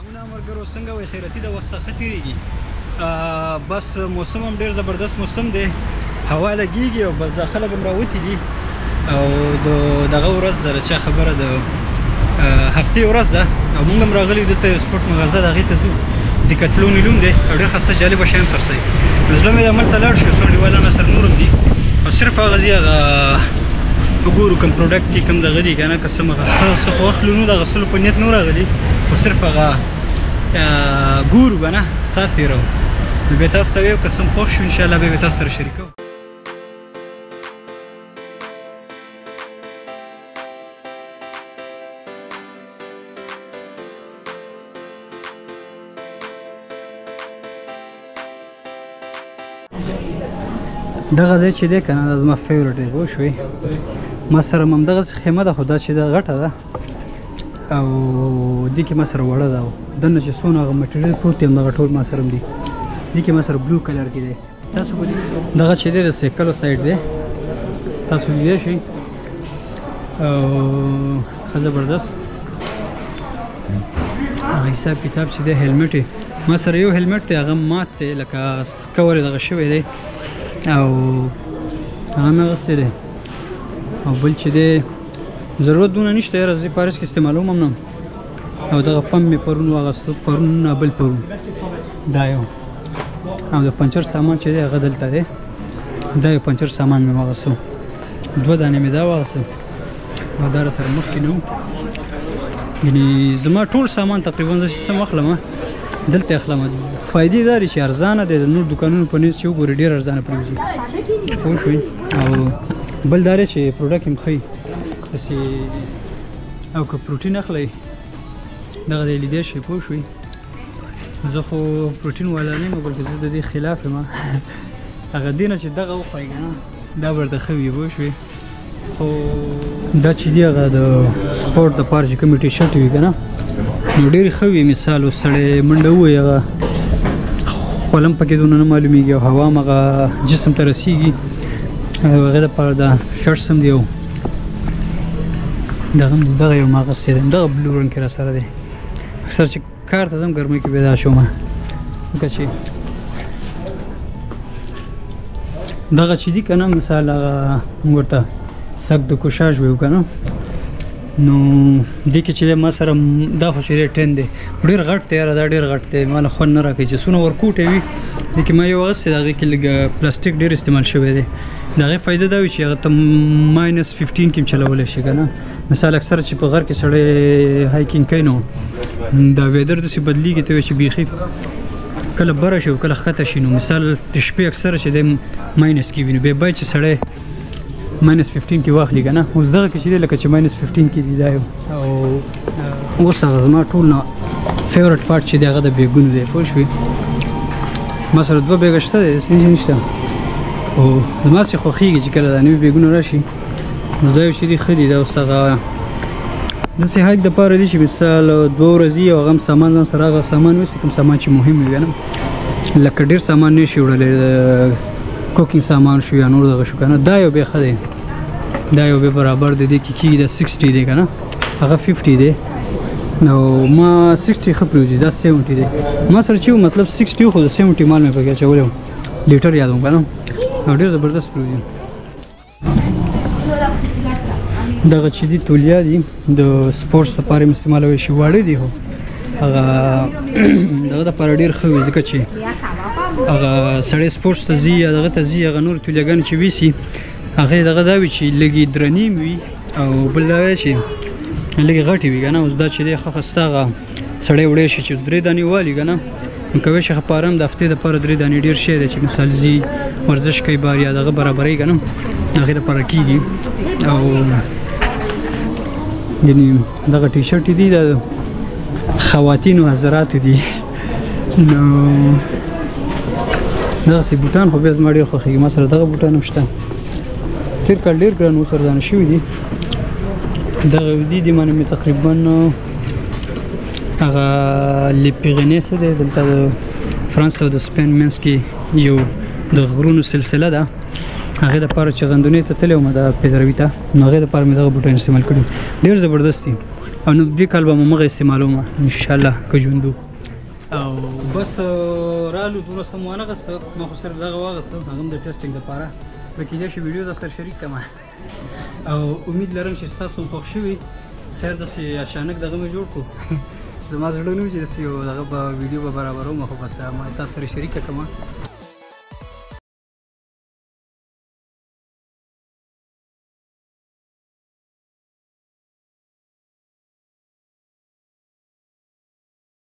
سلامونه مرګرو څنګه وي خیرتي د وخت څخه تیریږي بس موسم هم ډیر زبردست موسم دی هوا لګیږي او بس دا خلک هم راوتي دي او دغه ورځ ده چې خبره د هفتې ورځ ده او موږ هم راغلي دلته یو سپورټ مغازه ده هغې ته ځو ډیکتلون لوم دی او ډېر ښایسته جالبه شیان خرڅوي نو زړه مې د هملته لاړ شو څو انډیوالان سره نور هم دي او صرف هغه ځي هغه وګورو کوم پروډکټ کې کوم دغه دي که نه که څه څه خو اخلو نو د اخیستلو په نیت نه راغلي خو صرف هغه ګورو که نه ساعت تېروو نو بیا تاسو ته ویو که څه هم خوښ شو انشاءالله بیا تاسو سره شریکوو دغه ځای چې دی که نه دا زما فیورټ دی پوه شوې ما سره هم همدغسې خیمه ده خو دا چې دا غټه ده او دې کې ما سره وړه ده دننه چې څونه هغه مټیریل پروت دی همدغه ټول ما سره هم دي دې کې ما سره بلو کلر کې دی تاسو به دغه چې دی د سیکلو سایډ دی تاسو لیدی شئ او ښه زبردست هغه حساب کتاب چې دی هیلمټ یې ما سره یو هیلمټ دی هغه مات دی لکه کور یې دغه شوی دی او هغه مې اغوستی دی او بل چې دی ضرورت دونه نشته یاره زه پاریس کې استعمالوم هم نه او دغه پمپ مې پرون واغوستو پرون نه بل پرون دا یو او د پنچر سامان چې دی هغه دلته دی دا یو پنچر سامان مې واغوستو 2 دانې مې دا واغوستو او دا راسره مخکې نه و یعنې زما ټول سامان تقریبا زه چې څه اخلم دلته اخلم فایدې دا دی چې ارزانه دی د نور دوکانونو په نسبت چې وګورې ډېر ارزانه پرېوځي پوه شوې او بل دا دی چې پروډکټ هم ښه داسې او که پروټین اخلئ دغه دی لیدی شئ پوه شوې زه خو پروټین والا نه یم بلکې زه د دې خلاف یم هغه دې نه چې دغه وخورئ که نه دا به درته ښه وي پوه شوې خو دا چې دی هغه د سپورټ دپاره چې کومې ټي شرټ وي که نه نو ډېرې ښه وي مثال اوس سړی منډه ووایي هغه خوله هم پکې دونه نه معلومېږي او هوا هم هغه جسم ته رسېږي او هغې دپاره دا شرټس هم دی او دغه یو ما اخیستی دی دغه بلو رنګ کې راسره دی اکثر چې کار ته ځم ګرمۍ کې پیدا شوم ځکه چې دغه چې دي که نه مثال هغه موږ ورته سک د کوشاژ ویو که نه نو دې کې چې دی ما سره دا خو چې دی 10 دی ډېر غټ دی یاره دا ډېر غټ دی ما نه خوند نه راکوي چې څونه ورکوټی وي دې کې ما یو اغوستی د هغې کې لږ پلاستیک ډېر استعمال شوی دی د هغې فایده دا وي چې هغه ته -15 کې هم چلولی شي که نه مثال اکثر چې په غر کې سړی هایکینګ کوي نو دا ویدر داسې بدلیږي ته وایي چې بیخي کله بره شي او کله ښکته شي نو مثال د شپې اکثره چې دی ماینس کې وي نو بیا باید چې سړی -15 کې واخلي که نه اوس دغه کې چې دی لکه چې -15 کې دي دا یو او اوس هغه زما ټول نه فیورټ پارټ چې دی هغه د بیګونو دی پوه شوې ما سره 2 بیګه شته دی داسې نشته او زما چې خوښېږي چې کله دا نوي بیګونه راشي نو دا یو چې دی ښه دي دا اوس هغه داسې هایک دپاره دي چې مثال 2 ورځې او هغه هم سامان ځان سره هغه سامان ویسي کوم سامان چې مهم وي که نه لکه ډېر سامان نه شي وړلی کوکینګ سامان شو یا نور دغه شو که نه دا یو بیا ښه دی دا یو بیا برابر دی دې کې کېږي دا 60 دی که نه هغه 50 دی او ما 60 ښه پرېوځي دا 70 دی ما سره چې مطلب 60 خو د 70 مال مې پکې اچولی و لیټر یادوم که نه او ډېر زبردست پرېوځي دغه چې دي تولیا دي د سپورټس لپاره یې استعمالولی شي واړه دي خو هغه دغه دپاره ډېر ښه وي ځکه چې هغه سړی سپورټس ته ځي یا دغه ته ځي هغه نور تولیاګانې چې ویسي هغې دغه دا وي چې لږې درنې وي او بل دا وی چې لږې غټې وي که نه اوس دا چې دی ښه ښایسته هغه سړی وړی شي چې 3 دانې والي که نه نو کوی شي ښه پاره هم د هفتې دپاره 3 دانې ډېر شی دی چې مثال ځي ورزش کوي بار یا دغه برابروي که نه هغې دپاره کېږي او یعنې دغه ټي شرټې دي د خواتینو حضراتو دي نو دغسې بوټان خو بیا زما ډېر خوښېږي ما سره دغه بوټان هم شته تېر کال ډېر ګران اوس ارزانه شوي دي دغه دي دي مانه مې تقریبا هغه لیپیغنې څه دی دلته د فرانس او د سپین منځ کې یو د غرونو سلسله ده هغې دپاره چې غندونې ته تللی وم د پیدروي ته نو هغې دپاره مې دغه بوټان استعمال کړي ډېر زبردست دي او نو دې کال به مغه استعمالوم ان شاء الله که ژوندو او بس رالو دوه سمونه غس ما خو سره دغه واغس هغه د ټیسټینګ لپاره پکې دې شی ویډیو د سر شریک کما او امید لرم چې تاسو خوښ شوي خیر د سي اچانک دغه مې جوړ کو زما زړه نو چې دغه ویډیو به برابروم خو بس ما تاسو سره شریک کما